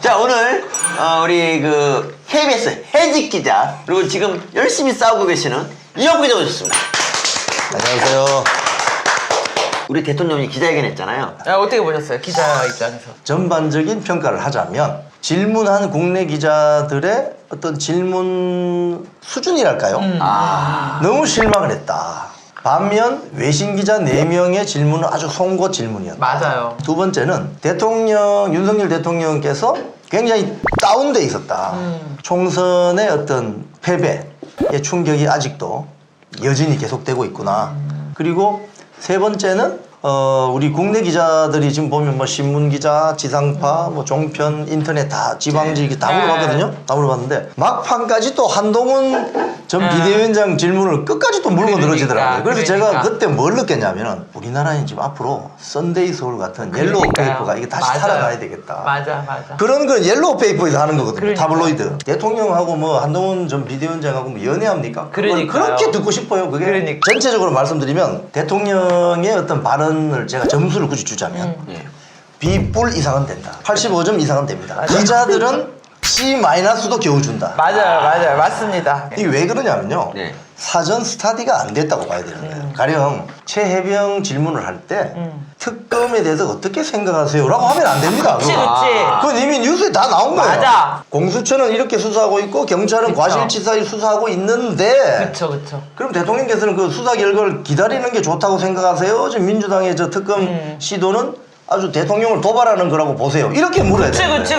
자, 오늘 우리 그 KBS 해직 기자 그리고 지금 열심히 싸우고 계시는 이혁 기자 오셨습니다. 안녕하세요. 우리 대통령이 기자회견 했잖아요. 어떻게 보셨어요? 기자 입장에서. 전반적인 평가를 하자면 질문한 국내 기자들의 어떤 질문 수준이랄까요? 너무 실망을 했다. 반면 외신 기자 4명의 질문은 아주 송곳 질문이었다. 맞아요. 두 번째는 윤석열 대통령께서 굉장히 다운돼 있었다. 총선의 어떤 패배의 충격이 아직도 여전히 계속되고 있구나. 그리고 세 번째는 우리 국내 기자들이 지금 보면 뭐 신문 기자, 지상파, 뭐 종편, 인터넷 다 지방지 다 물어봤거든요. 다 물어봤는데 막판까지 또 한동훈 전 비대위원장 질문을 끝까지 또 물고 늘어지더라고요. 그래서 제가 그때 뭘 느꼈냐면 우리나라는 지금 앞으로 썬데이 서울 같은 옐로우 페이퍼가 이게 다시 살아나야 되겠다. 맞아. 그런 건 옐로우 페이퍼에서 하는 거거든요. 그러니까. 타블로이드. 대통령하고 뭐 한동훈 전 비대위원장하고 뭐 연애합니까? 그러니까요. 그렇게 듣고 싶어요. 그게 그러니까. 전체적으로 말씀드리면 대통령의 어떤 발언을 제가 점수를 굳이 주자면 B+ 이상은 된다. 85점 이상은 됩니다. 맞아. 기자들은 C-도 겨우 준다. 맞아요. 맞습니다. 이게 왜 그러냐면요. 네. 사전 스타디가 안 됐다고 봐야 되는 거예요. 가령 최혜병 질문을 할 때 특검에 대해서 어떻게 생각하세요? 라고 하면 안 됩니다. 그치. 그건 이미 뉴스에 다 나온 거예요. 맞아. 공수처는 이렇게 수사하고 있고 경찰은 그쵸. 과실치사를 수사하고 있는데 그쵸. 그럼 대통령께서는 그 수사 결과를 기다리는 게 좋다고 생각하세요? 지금 민주당의 저 특검 시도는 아주 대통령을 도발하는 거라고 보세요. 이렇게 물어야 돼요. 그치.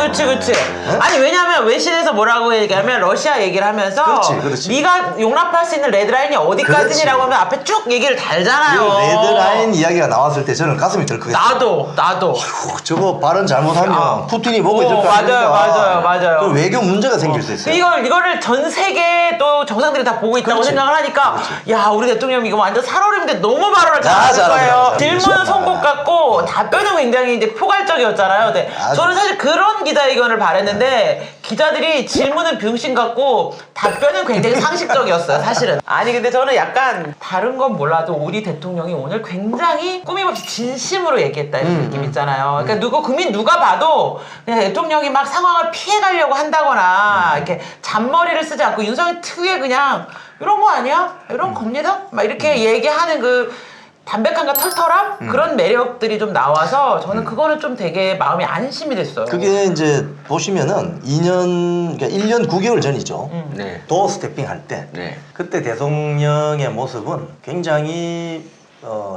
아니 왜냐면 외신에서 뭐라고 얘기하면 러시아 얘기를 하면서 그렇지. 네가 용납할 수 있는 레드라인이 어디까지니라고 하면 앞에 쭉 얘기를 달잖아요. 레드라인 이야기가 나왔을 때 저는 가슴이 덜컥했어요. 나도. 저거 발언 잘못하면 푸틴이 보고 있을 거 아닙니까? 맞아요. 그 외교 문제가 생길 수 있어요. 이거를 전 세계 또 정상들이 다 보고 있다고 생각을 하니까 야 우리 대통령 이거 완전 살얼음인데 너무 발언을 잘하는 거예요. 질문은 송곳 같고 답변은 굉장히 이제 포괄적이었잖아요. 네. 저는 사실 그런 기자회견을 바랬는데 기자들이 질문은 병신 같고 답변은 굉장히 상식적이었어요. 사실은. 아니 근데 저는 약간 다른 건 몰라도 우리 대통령이 오늘 굉장히 꾸밈없이 진심으로 얘기했다 이런 느낌 있잖아요. 그러니까 국민 누가 봐도 그냥 대통령이 막 상황을 피해가려고 한다거나 이렇게 잔머리를 쓰지 않고 윤석열 특유의 그냥 이런 거 아니야? 이런 겁니다? 막 이렇게 얘기하는 그 담백함과 털털함? 그런 매력들이 좀 나와서 저는 그거는 좀 되게 마음이 안심이 됐어요. 그게 이제 보시면은 그러니까 1년 9개월 전이죠. 네. 도어 스태핑 할 때. 네. 그때 대통령의 모습은 굉장히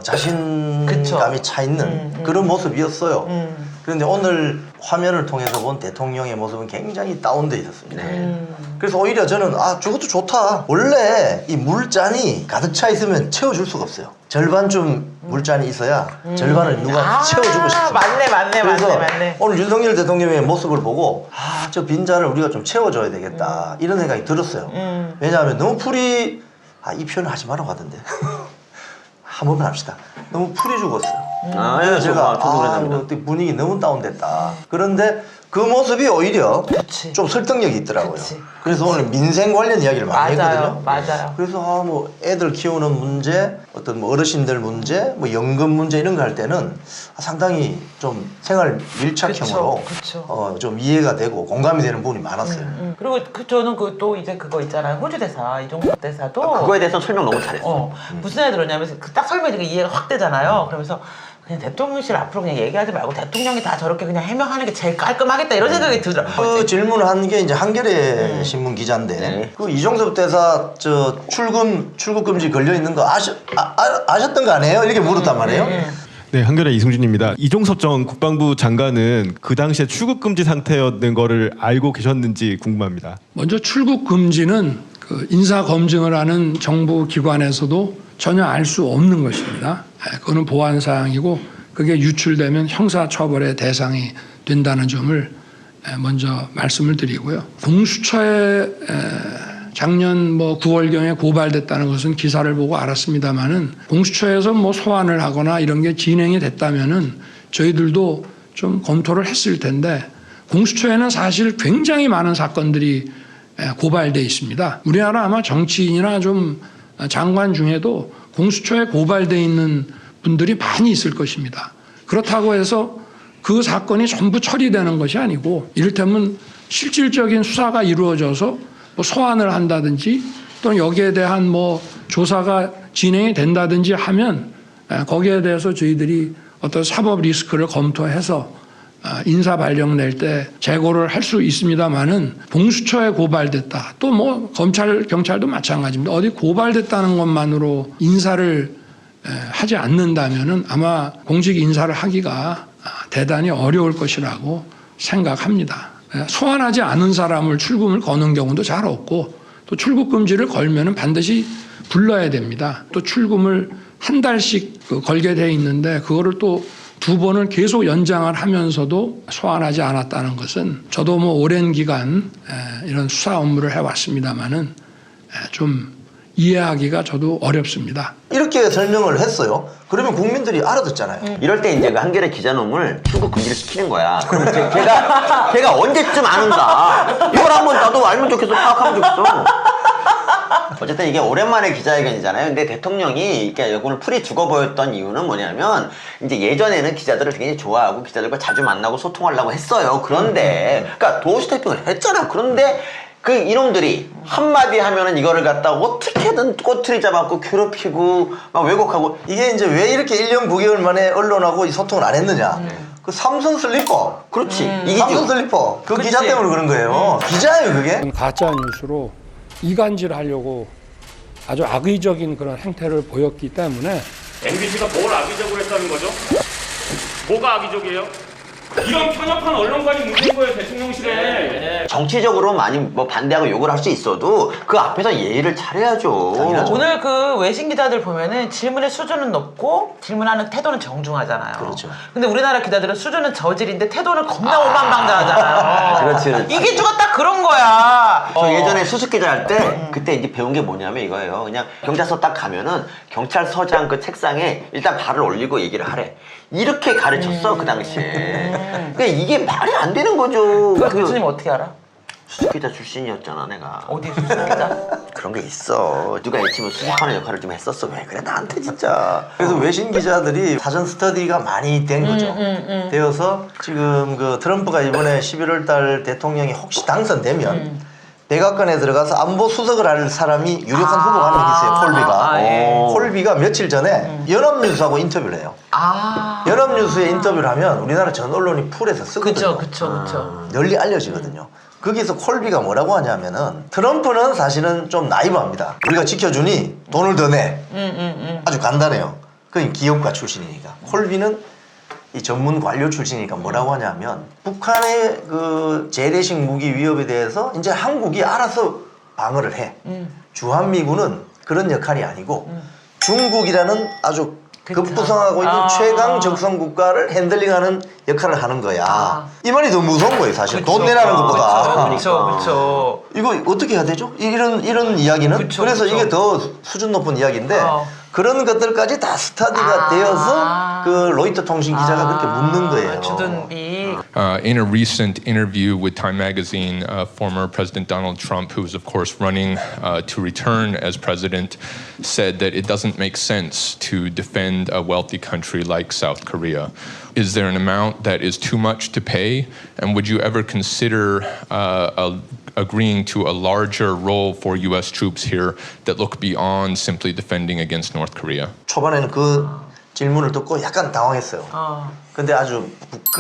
자신감이 그쵸. 차 있는 그런 모습이었어요. 그런데 오늘 화면을 통해서 본 대통령의 모습은 굉장히 다운돼 있었습니다. 그래서 오히려 저는 저것도 좋다. 원래 이 물잔이 가득 차 있으면 채워줄 수가 없어요. 절반쯤 물잔이 있어야 절반을 누가 채워주고 싶습니다. 맞네. 그래서 오늘 윤석열 대통령의 모습을 보고 저 빈잔을 우리가 좀 채워줘야 되겠다 이런 생각이 들었어요. 왜냐하면 너무 풀이 이 표현을 하지 말라고 하던데 한 번만 합시다. 너무 풀이 죽었어요. 예, 제가 저도 그랬답니다. 이거 분위기 너무 다운됐다. 그런데 그 모습이 오히려 그치. 좀 설득력이 있더라고요. 그치. 그래서 오늘 민생 관련 이야기를 많이 했거든요. 맞아요. 그래서 뭐 애들 키우는 문제, 어떤 뭐 어르신들 문제, 뭐 연금 문제 이런 거 할 때는 상당히 좀 생활 밀착형으로 그쵸. 좀 이해가 되고 공감이 되는 부분이 많았어요. 그리고 저는 또 이제 그거 있잖아요. 호주 대사 이종석 대사도 그거에 대해서 설명 너무 잘했어. 무슨 얘기 들었냐면 딱 설명이 이해가 확 되잖아요. 그러면서 그냥 대통령실 앞으로 그냥 얘기하지 말고 대통령이 다 저렇게 그냥 해명하는 게 제일 깔끔하겠다 이런 생각이 들더라고요. 그 질문을 한 게 이제 한겨레 신문 기자인데 그 이종섭 대사 저 출국 금지 걸려 있는 거 아셨던 거 아니에요? 이렇게 물었단 말이에요. 네, 한겨레 이승준입니다. 이종섭 전 국방부 장관은 그 당시에 출국 금지 상태였는 거를 알고 계셨는지 궁금합니다. 먼저 출국 금지는 그 인사 검증을 하는 정부 기관에서도 전혀 알 수 없는 것입니다. 그거는 보안 사항이고 그게 유출되면 형사 처벌의 대상이 된다는 점을 먼저 말씀을 드리고요. 공수처에 작년 9월경에 고발됐다는 것은 기사를 보고 알았습니다만은 공수처에서 소환을 하거나 이런 게 진행이 됐다면은 저희들도 좀 검토를 했을 텐데 공수처에는 사실 굉장히 많은 사건들이 고발돼 있습니다. 우리나라 아마 정치인이나 좀 장관 중에도 공수처에 고발돼 있는 분들이 많이 있을 것입니다. 그렇다고 해서 그 사건이 전부 처리되는 것이 아니고 이를테면 실질적인 수사가 이루어져서 뭐 소환을 한다든지 또는 여기에 대한 뭐 조사가 진행이 된다든지 하면 거기에 대해서 저희들이 어떤 사법 리스크를 검토해서 인사 발령 낼 때 재고를 할 수 있습니다만은 공수처에 고발됐다. 또 뭐 검찰 경찰도 마찬가지입니다. 어디 고발됐다는 것만으로 인사를 하지 않는다면은 아마 공직 인사를 하기가 대단히 어려울 것이라고 생각합니다. 소환하지 않은 사람을 출금을 거는 경우도 잘 없고 또 출국 금지를 걸면은 반드시 불러야 됩니다. 또 출금을 한 달씩 걸게 돼 있는데 그거를 또 2번을 계속 연장을 하면서도 소환하지 않았다는 것은 저도 뭐 오랜 기간 이런 수사 업무를 해왔습니다마는 좀 이해하기가 저도 어렵습니다. 이렇게 설명을 했어요. 그러면 국민들이 알아듣잖아요. 이럴 때 이제 그 한겨레 기자놈을 출국 금지를 시키는 거야. 그러면 걔가 언제쯤 아는가? 이걸 한번 나도 알면 좋겠어. 파악하면 좋겠어. 어쨌든 이게 오랜만에 기자회견이잖아요. 근데 대통령이 이렇게 오늘 풀이 죽어 보였던 이유는 뭐냐면 이제 예전에는 기자들을 굉장히 좋아하고 기자들과 자주 만나고 소통하려고 했어요. 그런데 그러니까 도어시 태핑을 했잖아. 그런데 그 이놈들이 한마디 하면은 이거를 갖다가 어떻게든 꼬투리 잡아갖고 괴롭히고 막 왜곡하고 이게 이제 왜 이렇게 1년 9개월 만에 언론하고 이 소통을 안 했느냐. 그 삼성 슬리퍼. 그렇지. 삼성 슬리퍼. 그 그치. 기자 때문에 그런 거예요. 기자예요, 그게. 가짜 뉴스로 이간질하려고 아주 악의적인 그런 행태를 보였기 때문에 MBC가 뭘 악의적으로 했다는 거죠? 뭐가 악의적이에요? 이런 편협한 언론관이 문제인 거예요, 대통령실에. 정치적으로 많이 뭐 반대하고 욕을 할 수 있어도 그 앞에서 예의를 차려야죠. 당연하죠. 오늘 그 외신 기자들 보면은 질문의 수준은 높고 질문하는 태도는 정중하잖아요. 그렇죠. 근데 우리나라 기자들은 수준은 저질인데 태도는 겁나 오만방자하잖아요. 그렇지. 이게 주가 딱 그런 거야. 저 예전에 수습 기자 할 때 그때 이제 배운 게 뭐냐면 이거예요. 그냥 경찰서 딱 가면은 경찰서장 그 책상에 일단 발을 올리고 얘기를 하래. 이렇게 가르쳤어 그 당시에. 그러니까 이게 말이 안 되는 거죠. 그 교수님 어떻게 알아? 수습 기자 출신이었잖아 내가. 어디 수습 기자? 그런 게 있어. 누가 예치면 수습하는 역할을 좀 했었어. 왜 그래 나한테 진짜. 그래서 외신 기자들이 사전 스터디가 많이 된 거죠. 되어서 지금 그 트럼프가 이번에 11월 달 대통령이 혹시 당선되면 백악관에 들어가서 안보 수석을 할 사람이 유력한 후보가 한 명 있어요. 콜비가. 예. 콜비가 며칠 전에 연합뉴스하고 인터뷰를 해요. 연합뉴스에 인터뷰를 하면 우리나라 전 언론이 풀에서 쓰거든요. 그쵸. 널리 알려지거든요. 거기서 콜비가 뭐라고 하냐면은 트럼프는 사실은 좀 나이브합니다. 우리가 지켜주니 돈을 더 내. 아주 간단해요. 그건 기업가 출신이니까. 콜비는 이 전문 관료 출신이니까 뭐라고 하냐면 북한의 그 재래식 무기 위협에 대해서 이제 한국이 알아서 방어를 해. 주한미군은 그런 역할이 아니고 중국이라는 아주 급부상하고 있는 최강 적성 국가를 핸들링하는 역할을 하는 거야. 이 말이 더 무서운 거예요, 사실. 돈 내라는 것보다. 그렇죠. 이거 어떻게 해야 되죠? 이런 이야기는. 그쵸, 그래서 그쵸. 이게 더 수준 높은 이야기인데 그런 것들까지 다 스터디가 아. 되어서 그 로이터 통신 기자가 그렇게 묻는 거예요. 주둔비. In a recent interview with Time Magazine, former President Donald Trump, who is of course running to return as president, said that it doesn't make sense to defend a wealthy country like South Korea. Is there an amount that is too much to pay? And would you ever consider agreeing to a larger role for U.S. troops here that look beyond simply defending against North Korea? 초반에는 그 질문을 듣고 약간 당황했어요. 근데 아주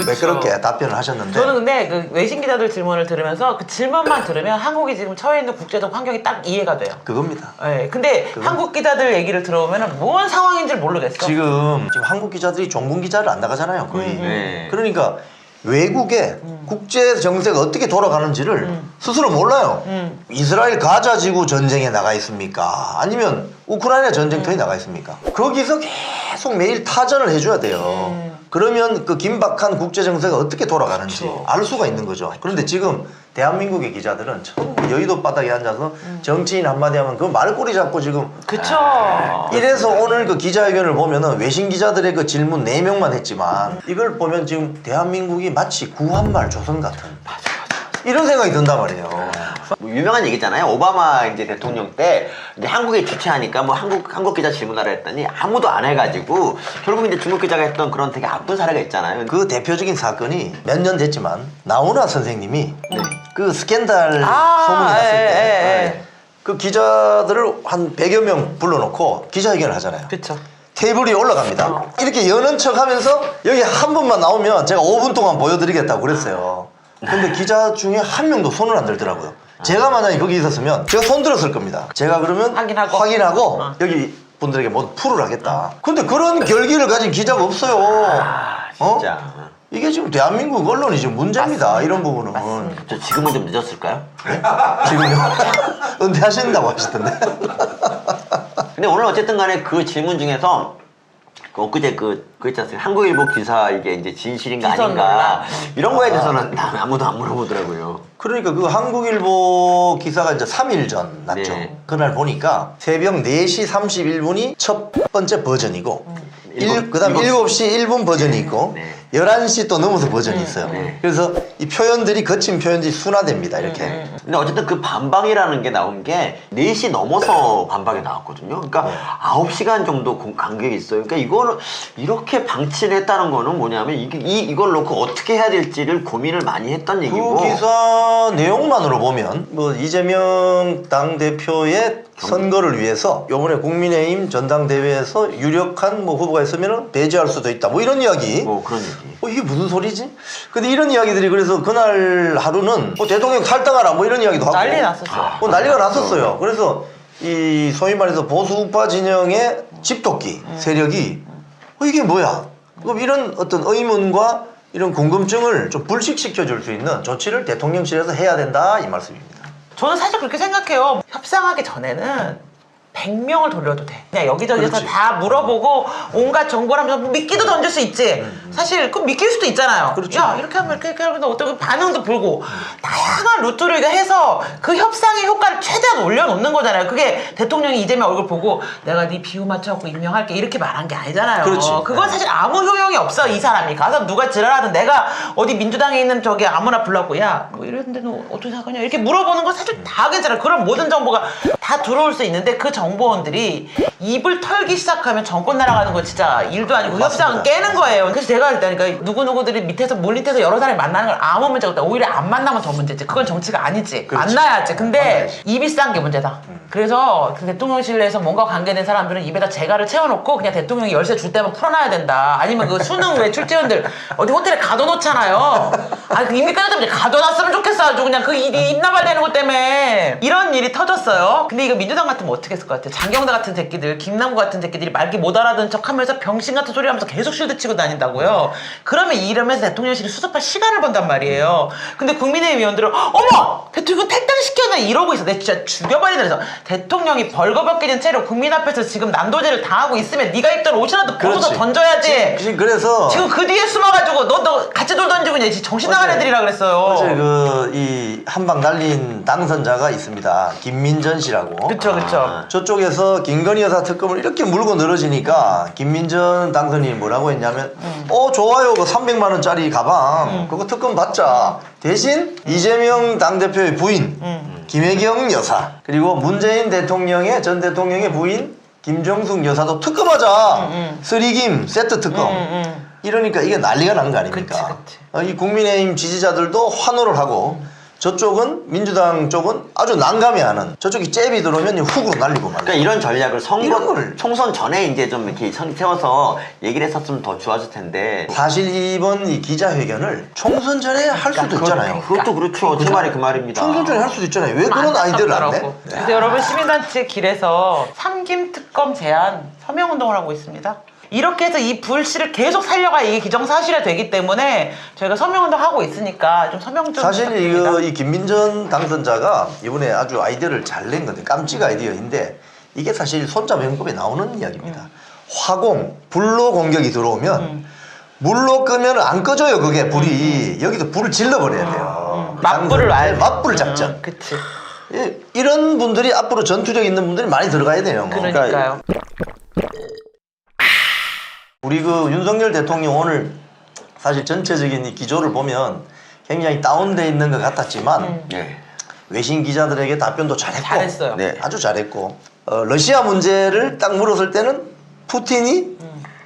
매끄럽게 답변을 하셨는데 저는 근데 그 외신 기자들 질문을 들으면서 그 질문만 들으면 한국이 지금 처해 있는 국제적 환경이 딱 이해가 돼요. 그겁니다. 네, 근데 한국 기자들 얘기를 들어보면 뭔 상황인지 모르겠어. 지금 한국 기자들이 종군 기자를 안 나가잖아요, 거의. 네. 그러니까 외국의 국제 정세가 어떻게 돌아가는지를 스스로 몰라요. 이스라엘 가자 지구 전쟁에 나가 있습니까? 아니면 우크라이나 전쟁터에 나가 있습니까? 거기서 계속 매일 타전을 해줘야 돼요. 그러면 그 긴박한 국제 정세가 어떻게 돌아가는지 알 수가 있는 거죠. 그런데 지금 대한민국의 기자들은 전부 여의도 바닥에 앉아서 정치인 한마디 하면 그 말꼬리 잡고 지금 그쵸. 이래서 오늘 그 기자회견을 보면은 외신 기자들의 그 질문 4명만 했지만 이걸 보면 지금 대한민국이 마치 구한말 조선 같은 이런 생각이 든단 말이에요. 뭐 유명한 얘기잖아요. 오바마 이제 대통령 때 이제 한국에 주최하니까 뭐 한국 기자 질문하라 했더니 아무도 안 해가지고 결국 이제 중국 기자가 했던 그런 되게 아픈 사례가 있잖아요. 그 대표적인 사건이 몇 년 됐지만 나훈아 선생님이 그 스캔들 소문이 났을 때 그 기자들을 한 100여 명 불러놓고 기자회견을 하잖아요. 그쵸. 테이블 위에 올라갑니다. 이렇게 여는 척 하면서 여기 한 분만 나오면 제가 5분 동안 보여드리겠다고 그랬어요. 근데 기자 중에 한 명도 손을 안 들더라고요. 제가 만약에 거기 있었으면 제가 손 들었을 겁니다. 제가 그러면 확인하고 여기 분들에게 모두 풀을 하겠다. 근데 그런 결기를 가진 기자가 없어요. 진짜. 이게 지금 대한민국 언론이 지금 문제입니다. 이런 부분은. 저 지금은 좀 늦었을까요? 지금요? 은퇴하신다고 하시던데. 근데 오늘 어쨌든 간에 그 질문 중에서 그 엊그제 그 있지 않습니까? 한국일보 기사 이게 이제 진실인가 기선 아닌가 논란. 이런 거에 대해서는 아무도 안 물어보더라고요. 그러니까 그 한국일보 기사가 이제 3일 전 났죠. 네. 그날 보니까 새벽 4시 31분이 첫 번째 버전이고 그 다음 7시 1분 버전이 있고 네. 11시 또 넘어서 버전이 있어요. 네. 그래서 이 표현들이 거친 표현들이 순화됩니다. 이렇게. 근데 어쨌든 그 반박이라는 게 나온 게 4시 넘어서 반박이 나왔거든요. 그러니까 9시간 정도 간격이 있어요. 그러니까 이거는 이렇게 방치를 했다는 거는 뭐냐면 이걸 놓고 어떻게 해야 될지를 고민을 많이 했던 얘기고. 그 기사 내용만으로 보면 뭐 이재명 당대표의 선거를 위해서 이번에 국민의힘 전당대회에서 유력한 뭐 후보가 있으면 배제할 수도 있다. 뭐 이런 이야기. 뭐 그런 얘기. 이게 무슨 소리지? 근데 이런 이야기들이 그래서 그날 하루는 뭐 대통령 탈당하라 뭐 이런 이야기도 하고 난리 났었어요. 난리가 났었어요. 그래서 이 소위 말해서 보수 우파 진영의 집도끼 세력이 이게 뭐야? 그럼 이런 어떤 의문과 이런 궁금증을 좀 불식시켜 줄 수 있는 조치를 대통령실에서 해야 된다 이 말씀입니다. 저는 사실 그렇게 생각해요. 협상하기 전에는 100명을 돌려도 돼. 그냥 여기저기서 그렇지. 다 물어보고 온갖 정보를 하면서 뭐 미끼도 던질 수 있지. 사실 그 믿길 수도 있잖아요. 그렇죠. 야 이렇게 하면 이렇게 하면 어떻게 반응도 보고 다양한 루트를 해서 그 협상의 효과를 최대한 올려놓는 거잖아요. 그게 대통령이 이재명 얼굴 보고 내가 네 비유 맞춰갖고 임명할게 이렇게 말한 게 아니잖아요. 그렇지. 그건 사실 아무 효용이 없어. 이 사람이 가서 누가 지랄하든 내가 어디 민주당에 있는 저기 아무나 불러갖고 야 뭐 이랬는데 너 어떻게 생각하냐 이렇게 물어보는 건 사실 다 괜찮아요. 그런 모든 정보가 다 들어올 수 있는데 그 정보원들이 입을 털기 시작하면 정권 날아가는 거 진짜 일도 아니고 협상은 깨는 거예요. 그래서 제가 일단 누구누구들이 밑에서 물밑에서 여러 사람이 만나는 걸 아무 문제가 없다. 오히려 안 만나면 더 문제지. 그건 정치가 아니지. 그렇지. 만나야지. 근데 만나야지. 입이 싼 게 문제다. 그래서 그 대통령실 내에서 뭔가 관계된 사람들은 입에다 재갈을 채워놓고 그냥 대통령이 열쇠 줄 때만 풀어놔야 된다. 아니면 그 수능 왜 출제원들 어디 호텔에 가둬놓잖아요. 아니 그 이미 끝났다면 가둬놨으면 좋겠어. 아주 그냥 그 일이 입나발되는 것 때문에 이런 일이 터졌어요. 근데 이거 민주당 같으면 어떻게 했을 것 같아요? 장경대 같은 새끼들, 김남구 같은 새끼들이 말기 못 알아듣는 척하면서 병신 같은 소리 하면서 계속 쉴드 치고 다닌다고요. 그러면 이러면서 대통령실이 수습할 시간을 번단 말이에요. 근데 국민의힘 의원들은 어머! 대통령 탈당시켰네 이러고 있어. 내가 진짜 죽여버리네. 그래서 대통령이 벌거벗기는 채로 국민 앞에서 지금 난도질을 당하고 있으면 네가 입던 옷이라도 벗어서 그렇지. 던져야지. 그래서 지금 그 뒤에 숨어가지고 너 같이 돌 던지고 이제 정신 나간 애들이라 그랬어요. 어제 이 한방 날린 당선자가 있습니다. 김민전 씨라고. 그쵸. 저쪽에서 김건희 여사 특검을 이렇게 물고 늘어지니까 김민전 당선인이 뭐라고 했냐면 좋아요 그 300만 원짜리 가방 그거 특검 받자. 대신 이재명 당대표의 부인 김혜경 여사 그리고 문재인 대통령의 전 대통령의 부인 김정숙 여사도 특검하자. 쓰리김 세트 특검. 이러니까 이게 난리가 난 거 아닙니까? 그치. 이 국민의힘 지지자들도 환호를 하고 저쪽은 민주당 쪽은 아주 난감해하는 저쪽이 잽이 들어오면 훅으로 날리고 말이야. 그러니까 이런 전략을 이런 걸- 총선 전에 이제 좀 이렇게 세워서 얘기를 했었으면 더 좋았을 텐데. 사실 이번 이 기자회견을 총선 전에 할 수도 있잖아요. 그것도 그렇죠. 제 말이 그 말입니다. 총선 전에 할 수도 있잖아요. 왜 그런 아이디어를 안 내? 그래서 여러분 시민단체 길에서 삼김 특검 제안 서명운동을 하고 있습니다. 이렇게 해서 이 불씨를 계속 살려가 이게 기정사실화 되기 때문에 저희가 서명운동 하고 있으니까 좀 서명 좀 사실 부탁드립니다. 이 김민전 당선자가 이번에 아주 아이디어를 잘 낸 건데 깜찍 아이디어인데 이게 사실 손자병법에 나오는 이야기입니다. 화공, 불로 공격이 들어오면 물로 끄면 안 꺼져요. 그게 불이 여기도 불을 질러버려야 돼요. 맞불을 놔야 돼. 맞불 작전. 그치. 이런 분들이 앞으로 전투력 있는 분들이 많이 들어가야 돼요. 그러니까요. 우리 그 윤석열 대통령 오늘 사실 전체적인 이 기조를 보면 굉장히 다운돼 있는 것 같았지만 예. 외신 기자들에게 답변도 잘했고, 잘했어요. 네. 아주 잘했고, 러시아 문제를 딱 물었을 때는 푸틴이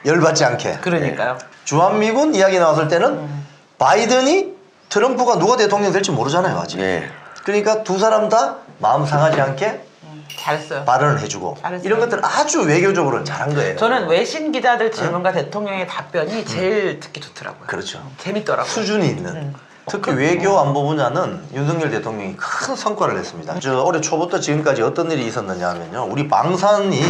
열받지 않게, 그러니까요. 주한미군 이야기 나왔을 때는 바이든이 트럼프가 누가 대통령 될지 모르잖아요 아직. 네. 그러니까 두 사람 다 마음 상하지 않게 잘했어요. 발언을 해주고 잘했어요. 이런 것들 아주 외교적으로 잘한 거예요. 저는 외신 기자들 질문과 대통령의 답변이 제일 듣기 좋더라고요. 그렇죠. 재밌더라고요. 수준이 있는. 특히 외교 안보 분야는 윤석열 대통령이 큰 성과를 냈습니다. 저 올해 초부터 지금까지 어떤 일이 있었느냐 하면요. 우리 방산이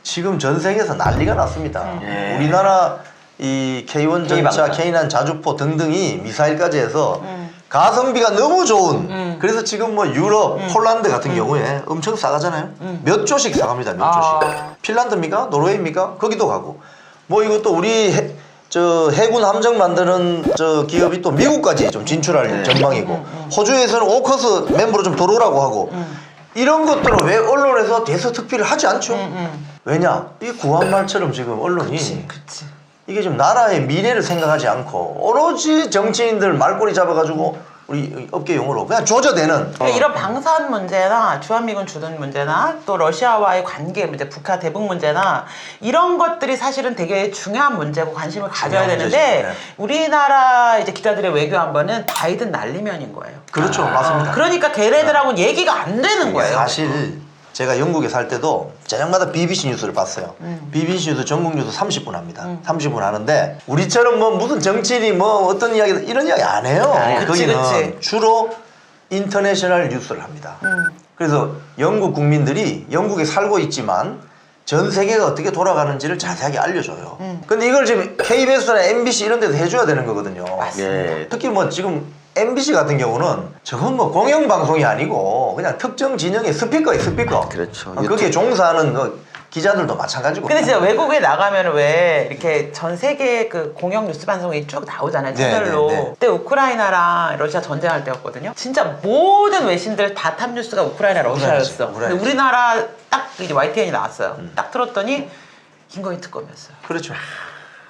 지금 전 세계에서 난리가 났습니다. 예. 우리나라 이 K1 전차, K방산. K9 자주포 등등이 미사일까지 해서 가성비가 너무 좋은 그래서 지금 뭐 유럽, 폴란드 같은 경우에 엄청 싸가잖아요. 몇 조씩 싸갑니다. 몇 조씩. 핀란드입니까? 노르웨이입니까? 거기도 가고. 뭐 이것도 우리 해군 함정 만드는 저 기업이 또 미국까지 좀 진출할 전망이고 호주에서는 오커스 멤버로 좀 들어오라고 하고 이런 것들을 왜 언론에서 대서특필을 하지 않죠? 왜냐? 이 구한말처럼 지금 언론이 그치. 이게 좀 나라의 미래를 생각하지 않고 오로지 정치인들 말꼬리 잡아가지고 우리 업계 용어로 그냥 조져대는 그러니까 이런 방산 문제나 주한미군 주둔 문제나 또 러시아와의 관계 문제, 북한 대북 문제나 이런 것들이 사실은 되게 중요한 문제고 관심을 가져야 중요한 되는데 문제죠. 네. 우리나라 이제 기자들의 외교 안보는 바이든 난리면인 거예요. 그렇죠. 맞습니다. 그러니까 걔네들하고는 얘기가 안 되는 거예요. 사실 제가 영국에 살 때도 저녁마다 BBC 뉴스를 봤어요. BBC 뉴스 전국 뉴스 30분 합니다. 30분 하는데 우리처럼 뭐 무슨 정치인이 뭐 어떤 이야기 이런 이야기 안 해요. 그치, 거기는 그치. 주로 인터내셔널 뉴스를 합니다. 그래서 영국 국민들이 영국에 살고 있지만 전 세계가 어떻게 돌아가는지를 자세하게 알려줘요. 근데 이걸 지금 KBS나 MBC 이런 데서 해줘야 되는 거거든요. 예. 특히 뭐 지금 MBC 같은 경우는 저건 뭐 공영방송이 아니고 그냥 특정 진영의 스피커예요, 스피커. 그렇죠. 거기에 종사하는 그 기자들도 마찬가지고. 근데 진짜 외국에 나가면 왜 이렇게 전 세계 그 공영 뉴스 방송이 쭉 나오잖아요, 네, 채널로. 네, 네. 그때 우크라이나랑 러시아 전쟁할 때였거든요. 진짜 모든 외신들 다 탑 뉴스가 우크라이나 러시아였어. 근데 우크라이나지. 우리나라 딱 이제 YTN이 나왔어요. 딱 들었더니 김건희 특검이었어요. 그렇죠.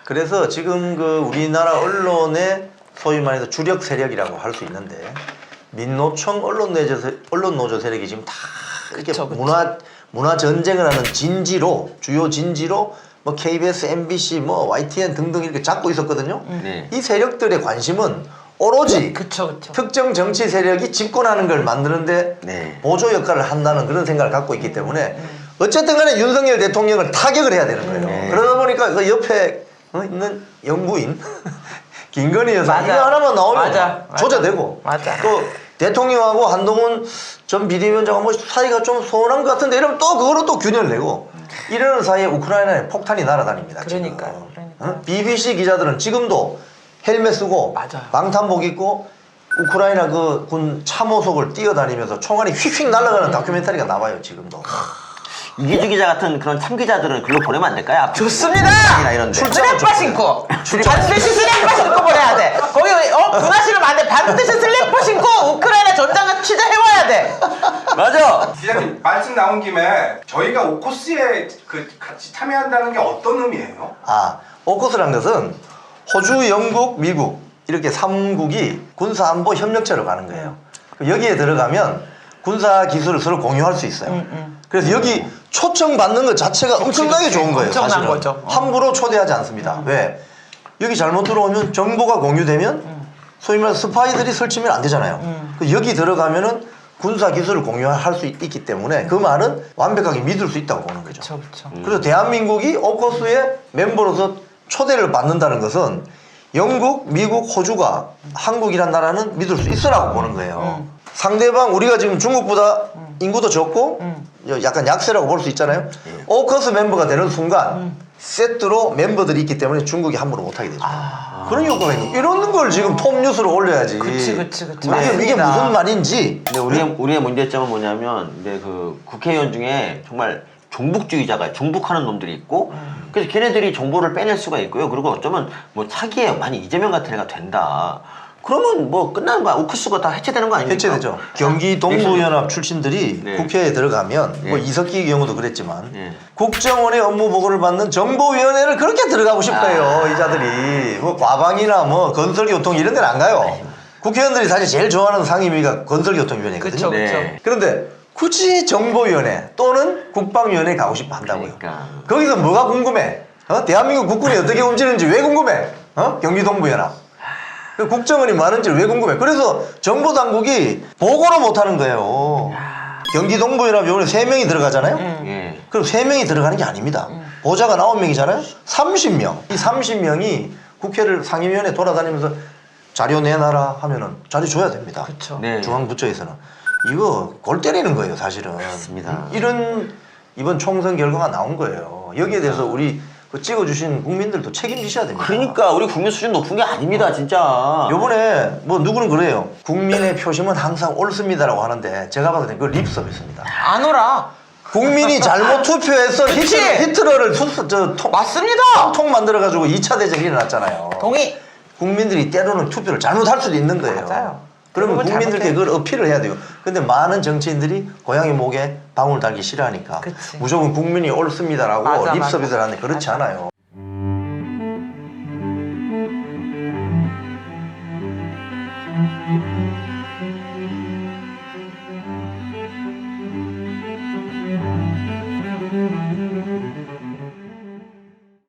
그래서 지금 그 우리나라 언론의 소위 말해서 주력 세력이라고 할 수 있는데 민노총 언론 노조 세력이 지금 다 이렇게 그쵸, 그쵸. 문화 전쟁을 하는 진지로 주요 진지로 뭐 KBS, MBC, 뭐 YTN 등등 이렇게 잡고 있었거든요. 네. 이 세력들의 관심은 오로지 그쵸. 특정 정치 세력이 집권하는 걸 만드는데 네. 보조 역할을 한다는 그런 생각을 갖고 있기 때문에 어쨌든 간에 윤석열 대통령을 타격을 해야 되는 거예요. 네. 그러다 보니까 그 옆에 있는 영부인 김건희 여사 맞아. 이거 하나만 나오면 맞아. 조져대고 맞아. 또 대통령하고 한동훈 전 비대위원장하고 뭐 사이가 좀 소원한 것 같은데 이러면 또 그거로 또 균열 내고 이러는 사이에 우크라이나에 폭탄이 날아다닙니다. 그러니까요. 지금. BBC 기자들은 지금도 헬멧 쓰고 맞아요. 방탄복 입고 우크라이나 그 군 참호석을 뛰어다니면서 총알이 휙휙 날아가는 다큐멘터리가 나와요 지금도. 이기주 기자 같은 그런 참 기자들은 글로 보내면 안 될까요? 좋습니다! 이나 이런데. 슬랙바 신고! 반드시 슬랙바 신고 보내야 돼! 거기 분하시면 안 돼! 반드시 슬랙바 신고 우크라이나 전장을 취재해와야 돼! 맞아. 기자님 말씀 나온 김에 저희가 오코스에 그 같이 참여한다는 게 어떤 의미예요? 오코스란 것은 호주, 영국, 미국 이렇게 3국이 군사안보 협력체로 가는 거예요. 여기에 들어가면 군사 기술을 서로 공유할 수 있어요. 그래서 여기 초청받는 것 자체가 엄청나게 좋은 거예요. 엄청난 사실은. 거죠. 함부로 초대하지 않습니다. 왜? 여기 잘못 들어오면 정보가 공유되면 소위 말해서 스파이들이 설치면 안 되잖아요. 여기 들어가면은 군사 기술을 공유할 수 있기 때문에 그 말은 완벽하게 믿을 수 있다고 보는 거죠. 그쵸. 그래서 대한민국이 오코스의 멤버로서 초대를 받는다는 것은 영국, 미국, 호주가 한국이란 나라는 믿을 수 있으라고 보는 거예요. 상대방 우리가 지금 중국보다 인구도 적고 약간 약세라고 볼 수 있잖아요. 오커스 멤버가 되는 순간 세트로 멤버들이 있기 때문에 중국이 함부로 못하게 되죠. 그런 효과가 있는 거예요. 이런 걸 지금 톱 뉴스로 올려야지. 그치. 이게 맞습니다. 무슨 말인지. 근데 우리의 문제점은 뭐냐면 근데 그 국회의원 중에 정말 종북주의자가 종북하는 놈들이 있고 그래서 걔네들이 정보를 빼낼 수가 있고요. 그리고 어쩌면 뭐 차기에 만약 이재명 같은 애가 된다. 그러면 뭐 끝나는 거야. 오크스가 다 해체되는 거 아닙니까? 해체되죠. 경기 동부연합 출신들이 네. 국회에 들어가면 뭐 네. 이석기 경우도 그랬지만 네. 국정원의 업무 보고를 받는 정보위원회를 그렇게 들어가고 싶어요. 이 자들이 뭐 과방이나 뭐 건설교통 이런 데는 안 가요. 국회의원들이 사실 제일 좋아하는 상임위가 건설교통위원회거든요. 그쵸, 그쵸. 네. 그런데 굳이 정보위원회 또는 국방위원회 가고 싶어 한다고요. 그러니까. 거기서 뭐가 궁금해? 대한민국 국군이 어떻게 움직이는지 왜 궁금해? 경기동부연합. 그 국정원이 많은지를 왜 궁금해? 그래서 정보당국이 보고를 못하는 거예요. 경기동부연합 요번에 3명이 들어가잖아요. 예. 그럼 3명이 들어가는 게 아닙니다. 보좌가 9명이잖아요. 30명. 이 30명이 국회를 상임위원회 돌아다니면서 자료 내놔라 하면은 자료 줘야 됩니다. 그쵸. 네. 중앙부처에서는. 이거 골 때리는 거예요, 사실은. 맞습니다. 이런 이번 총선 결과가 나온 거예요. 여기에 대해서 우리 그 찍어주신 국민들도 책임지셔야 됩니다. 그러니까 우리 국민 수준 높은 게 아닙니다, 진짜. 요번에 뭐 누구는 그래요. 국민의 표심은 항상 옳습니다라고 하는데 제가 봤을 때 그거 립 서비스입니다. 안 오라. 국민이 잘못 투표해서 그치? 히트러를 맞습니다. 통 만들어가지고 2차 대전이 일어났잖아요. 동의. 국민들이 때로는 투표를 잘못할 수도 있는 거예요. 맞아요. 그러면 대부분 국민들께 잘못해요. 그걸 어필을 해야 돼요. 근데 많은 정치인들이 고양이 목에 방울 달기 싫어하니까 그치. 무조건 국민이 옳습니다라고 맞아, 립 맞아. 서비스를 하는데 그렇지 맞아. 않아요.